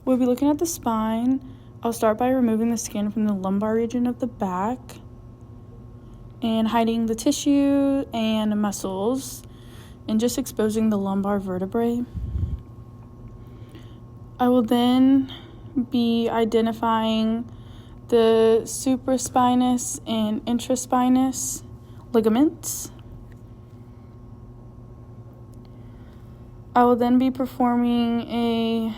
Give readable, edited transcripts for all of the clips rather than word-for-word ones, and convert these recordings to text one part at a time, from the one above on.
We'll be looking at the spine. I'll start by removing the skin from the lumbar region of the back and hiding the tissue and muscles and just exposing the lumbar vertebrae. I will then be identifying the supraspinous and intraspinous ligaments. I will then be performing a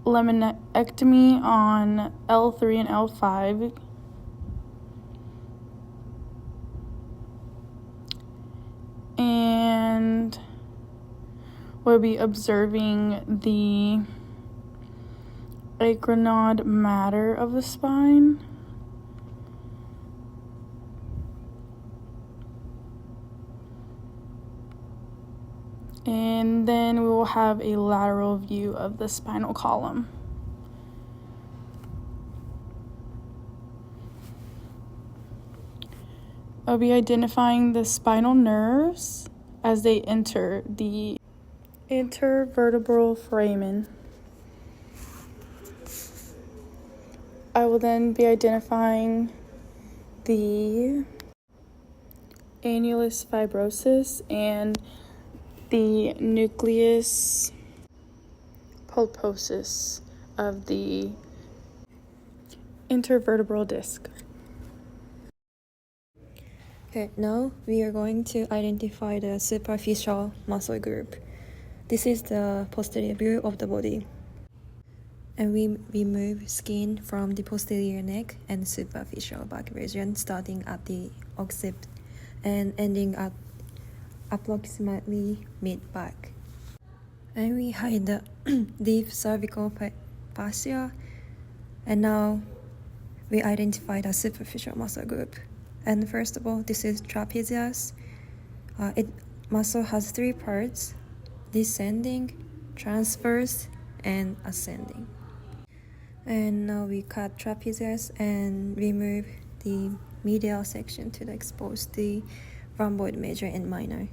laminectomy on L3 and L5. And we'll be observing the acronode matter of the spine. And then we will have a lateral view of the spinal column. I'll be identifying the spinal nerves as they enter the intervertebral foramen. I will then be identifying the annulus fibrosus and the nucleus pulposus of the intervertebral disc. Okay, now we are going to identify the superficial muscle group. This is the posterior view of the body. And we remove skin from the posterior neck and superficial back region, starting at the occiput and ending at approximately mid-back. And we hide the deep cervical fascia. And now we identify the superficial muscle group. And first of all, this is trapezius. Muscle has three parts: descending, transverse, and ascending. And now we cut trapezius and remove the medial section to expose the rhomboid major and minor.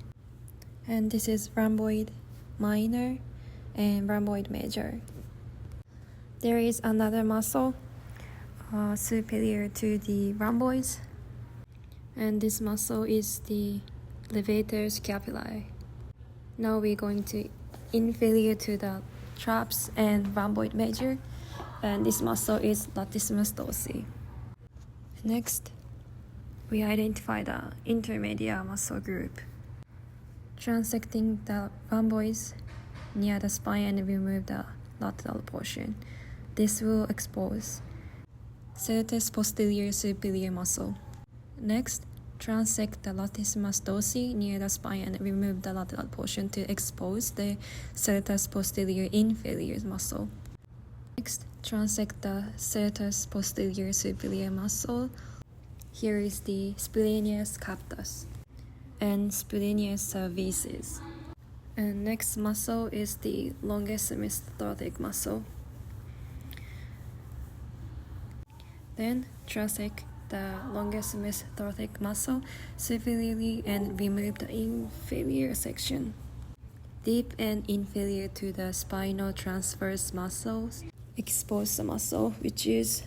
And this is rhomboid minor and rhomboid major. There is another muscle superior to the rhomboids, and this muscle is the levator scapulae. Now we're going to inferior to the traps and rhomboid major, and this muscle is latissimus dorsi. Next, we identify the intermediate muscle group. Transecting the rhomboids near the spine and remove the lateral portion. This will expose serratus posterior superior muscle. Next, transect the latissimus dorsi near the spine and remove the lateral portion to expose the serratus posterior inferior muscle. Next, transect the serratus posterior superior muscle. Here is the splenius captus and splenius cervicis. And next muscle is the longissimus thoracic muscle. Then transect the longissimus thoracic muscle superiorly and remove the inferior section. Deep and inferior to the spinal transverse muscles, expose the muscle, which is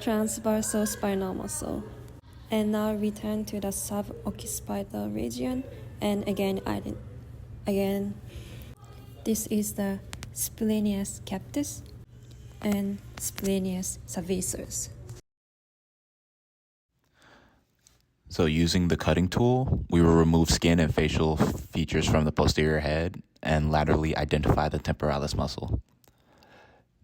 transversal spinal muscle. And now return to the suboccipital region, and again, this is the splenius captus and splenius cervicis. So using the cutting tool, we will remove skin and facial features from the posterior head and laterally identify the temporalis muscle.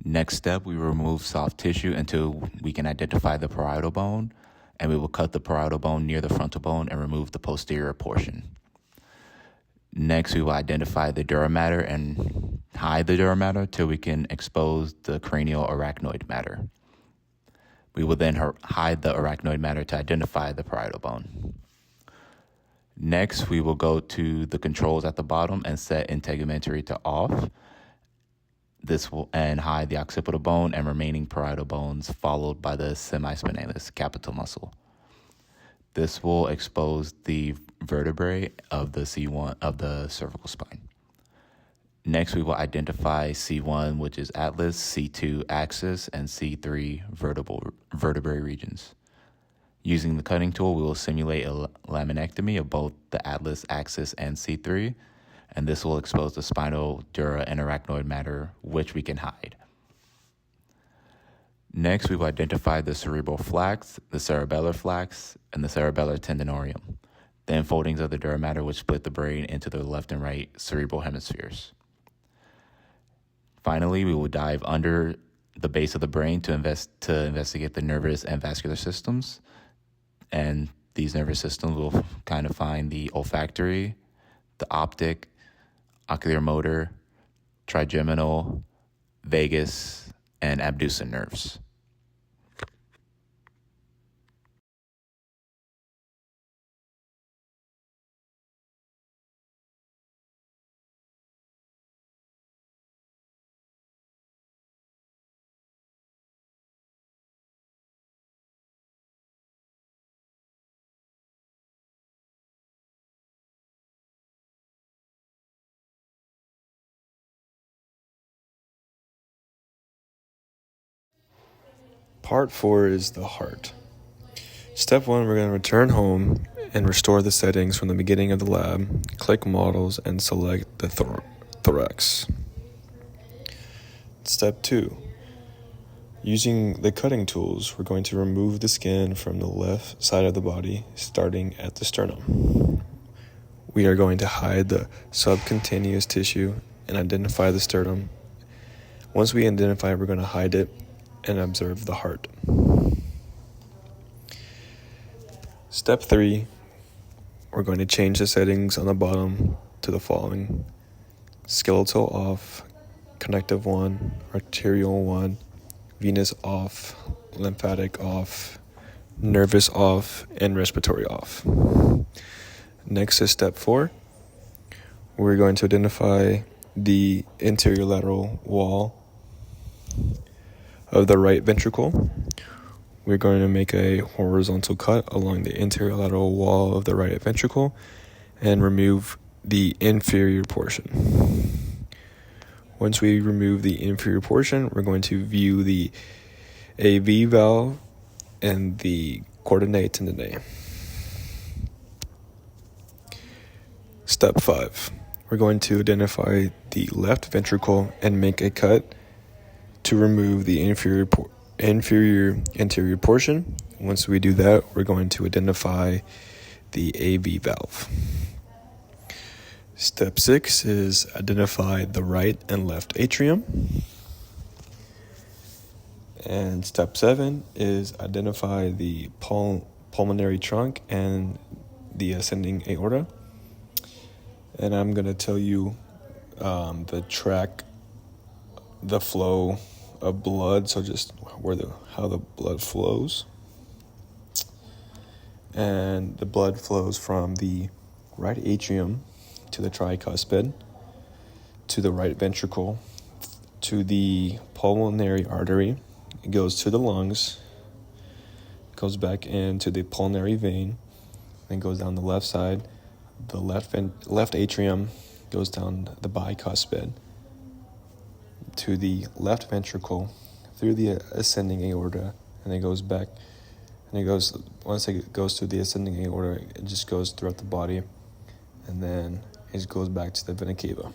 Next step, we remove soft tissue until we can identify the parietal bone, and we will cut the parietal bone near the frontal bone and remove the posterior portion. Next, we will identify the dura mater and hide the dura mater till we can expose the cranial arachnoid matter. We will then hide the arachnoid matter to identify the parietal bone. Next, we will go to the controls at the bottom and set integumentary to off. This will hide the occipital bone and remaining parietal bones, followed by the semispinalis capital muscle. This will expose the vertebrae of the C1 of the cervical spine. Next, we will identify C1, which is atlas, C2 axis, and C3 vertebrae regions. Using the cutting tool, we will simulate a laminectomy of both the atlas axis and C3, and this will expose the spinal, dura, and arachnoid matter, which we can hide. Next, we will identify the cerebral flax, the cerebellar flax, and the cerebellar tendinorium, the enfoldings of the dura matter which split the brain into the left and right cerebral hemispheres. Finally, we will dive under the base of the brain to investigate the nervous and vascular systems. And these nervous systems will kind of find the olfactory, the optic, ocular motor, trigeminal, vagus, and abducens nerves. Part 4 is the heart. Step 1, we're going to return home and restore the settings from the beginning of the lab, click models, and select the thorax. Step 2, using the cutting tools, we're going to remove the skin from the left side of the body, starting at the sternum. We are going to hide the subcutaneous tissue and identify the sternum. Once we identify it, we're going to hide it and observe the heart. Step 3, we're going to change the settings on the bottom to the following: skeletal off, connective 1, arterial 1, venous off, lymphatic off, nervous off, and respiratory off. Next is step 4. We're going to identify the anterior lateral wall of the right ventricle. We're going to make a horizontal cut along the anterior lateral wall of the right ventricle and remove the inferior portion. Once we remove the inferior portion, we're going to view the AV valve and the coordinate tendineae. Step 5. We're going to identify the left ventricle and make a cut to remove the inferior anterior portion. Once we do that, we're going to identify the AV valve. Step 6 is identify the right and left atrium. And step 7 is identify the pulmonary trunk and the ascending aorta. And I'm going to tell you the flow of blood, so just how the blood flows. And the blood flows from the right atrium to the tricuspid, to the right ventricle, to the pulmonary artery. It goes to the lungs, goes back into the pulmonary vein, then goes down the left side. The left atrium goes down the bicuspid to the left ventricle through the ascending aorta, and it goes back, and once it goes through the ascending aorta, it just goes throughout the body, and then it goes back to the vena cava.